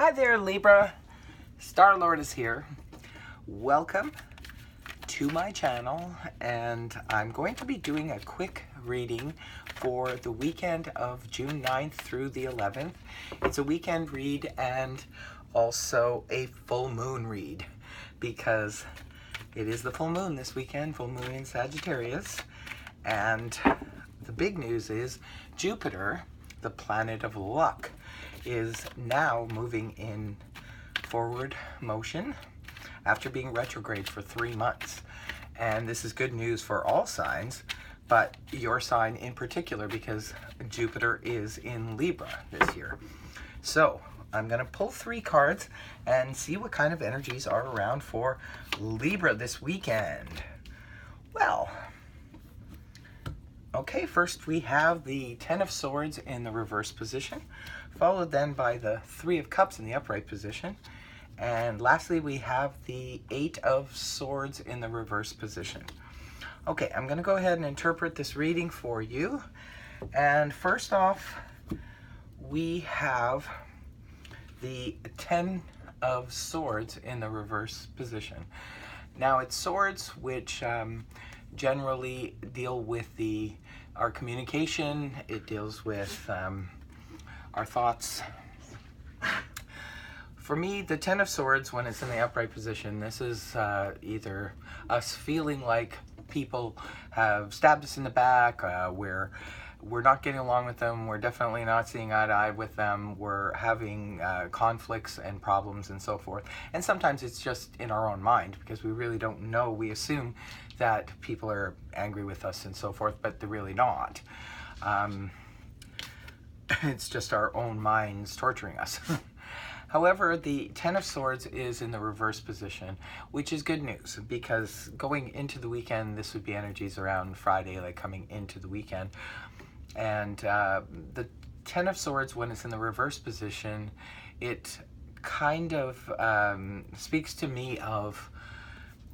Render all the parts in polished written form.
Hi there, Libra. Star-Lord is here. Welcome to my channel, and I'm going to be doing a quick reading for the weekend of June 9th through the 11th. It's a weekend read and also a full moon read because it is the full moon this weekend, full moon in Sagittarius. And the big news is Jupiter, the planet of luck, is now moving in forward motion after being retrograde for 3 months. And this is good news for all signs, but your sign in particular because Jupiter is in Libra this year. So I'm going to pull 3 cards and see what kind of energies are around for Libra this weekend. Well, okay, first we have the Ten of Swords in the reverse position, followed then by the Three of Cups in the upright position. And lastly, we have the Eight of Swords in the reverse position. Okay, I'm going to go ahead and interpret this reading for you. And first off, we have the Ten of Swords in the reverse position. Now, it's swords which generally deal with our communication. It deals with our thoughts. For me, the Ten of Swords, when it's in the upright position, this is either us feeling like people have stabbed us in the back, we're not getting along with them, we're definitely not seeing eye to eye with them, we're having conflicts and problems and so forth. And sometimes it's just in our own mind because we really don't know. We assume that people are angry with us and so forth, but they're really not. It's just our own minds torturing us. However, the Ten of Swords is in the reverse position, which is good news because going into the weekend, this would be energies around Friday, like coming into the weekend. And the Ten of Swords, when it's in the reverse position, it kind of speaks to me of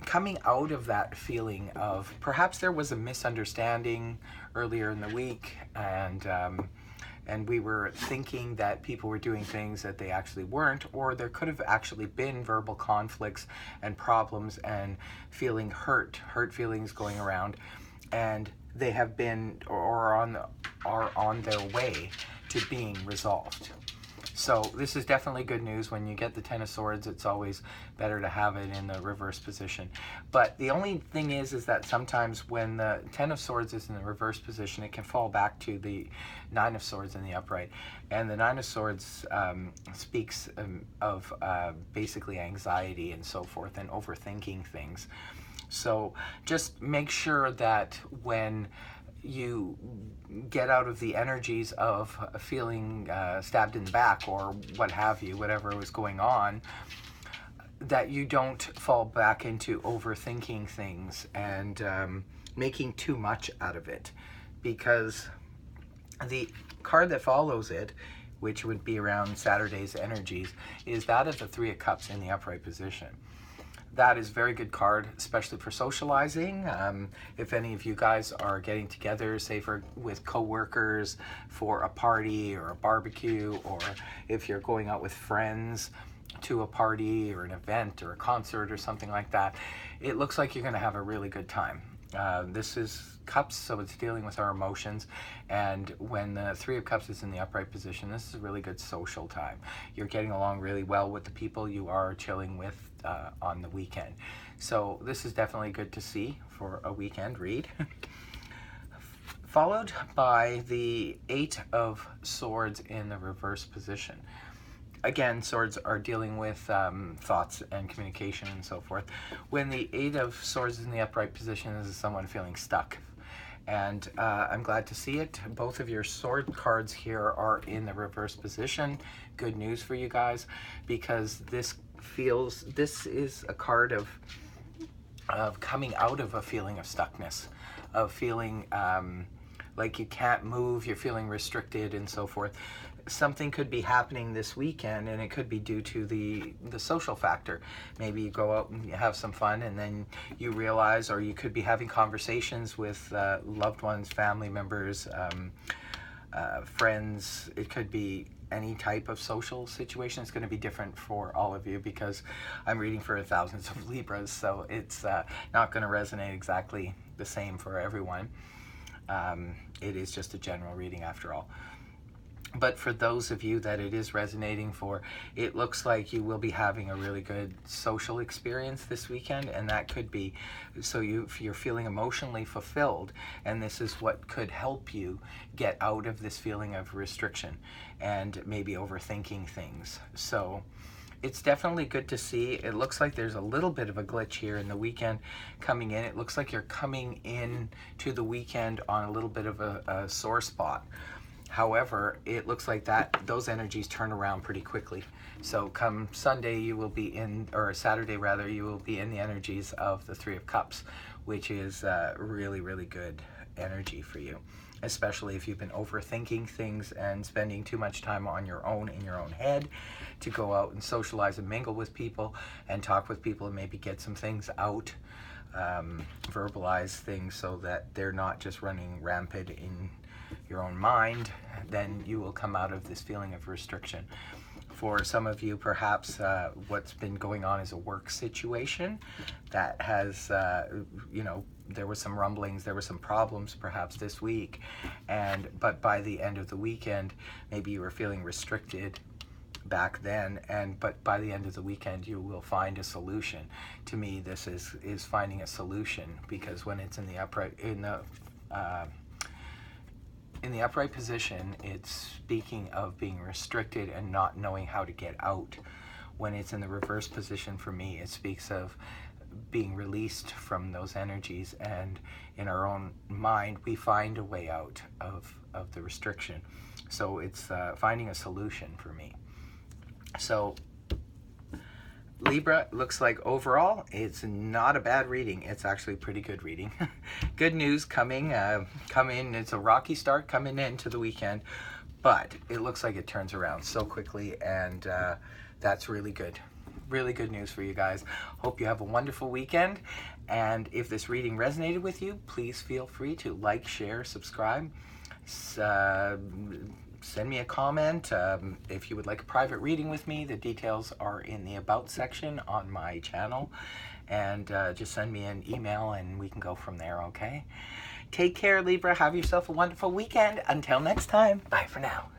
coming out of that feeling of perhaps there was a misunderstanding earlier in the week, and we were thinking that people were doing things that they actually weren't, or there could have actually been verbal conflicts and problems and feeling hurt feelings going around, and they have been or are on their way to being resolved. So this is definitely good news. When you get the Ten of Swords, it's always better to have it in the reverse position. But the only thing is that sometimes when the Ten of Swords is in the reverse position, it can fall back to the Nine of Swords in the upright. And the Nine of Swords speaks of basically anxiety and so forth and overthinking things. So just make sure that when you get out of the energies of feeling stabbed in the back or what have you, whatever was going on, that you don't fall back into overthinking things and making too much out of it. Because the card that follows it, which would be around Saturday's energies, is that of the Three of Cups in the upright position. That is a very good card, especially for socializing. If any of you guys are getting together, say with co-workers for a party or a barbecue, or if you're going out with friends to a party or an event or a concert or something like that, it looks like you're going to have a really good time. This is Cups, so it's dealing with our emotions, and when the Three of Cups is in the upright position, this is a really good social time. You're getting along really well with the people you are chilling with on the weekend. So this is definitely good to see for a weekend read. Followed by the Eight of Swords in the reverse position. Again, swords are dealing with thoughts and communication and so forth. When the Eight of Swords is in the upright position, this is someone feeling stuck. And I'm glad to see it. Both of your sword cards here are in the reverse position. Good news for you guys, because this is a card of coming out of a feeling of stuckness, of feeling like you can't move, you're feeling restricted and so forth. Something could be happening this weekend, and it could be due to the social factor. Maybe you go out and you have some fun, and then you realize, or you could be having conversations with loved ones, family members, friends. It could be any type of social situation. It's going to be different for all of you because I'm reading for thousands of Libras, so it's not going to resonate exactly the same for everyone. It is just a general reading after all. But for those of you that it is resonating for, it looks like you will be having a really good social experience this weekend, and that could be so you're feeling emotionally fulfilled, and this is what could help you get out of this feeling of restriction and maybe overthinking things. So it's definitely good to see. It looks like there's a little bit of a glitch here in the weekend coming in. It looks like you're coming in to the weekend on a little bit of a sore spot. However, it looks like those energies turn around pretty quickly. So come Sunday, you will be in, or Saturday rather, you will be in the energies of the Three of Cups, which is really, really good energy for you, especially if you've been overthinking things and spending too much time on your own, in your own head, to go out and socialize and mingle with people and talk with people and maybe get some things out, verbalize things so that they're not just running rampant in your own mind. Then you will come out of this feeling of restriction. For some of you, perhaps what's been going on is a work situation that has, there were some rumblings, there were some problems perhaps this week, but by the end of the weekend, maybe you were feeling restricted back then, but by the end of the weekend you will find a solution. To me, this is finding a solution, because when it's in the upright position, it's speaking of being restricted and not knowing how to get out. When it's in the reverse position, for me, it speaks of being released from those energies, and in our own mind we find a way out of the restriction. So it's finding a solution for me. So Libra, looks like overall it's not a bad reading. It's actually a pretty good reading. Good news coming in. It's a rocky start coming into the weekend, but it looks like it turns around so quickly, and that's really good. Really good news for you guys. Hope you have a wonderful weekend, and if this reading resonated with you, please feel free to like, share, subscribe. Send me a comment. If you would like a private reading with me, the details are in the About section on my channel. And just send me an email and we can go from there, okay? Take care, Libra. Have yourself a wonderful weekend. Until next time, bye for now.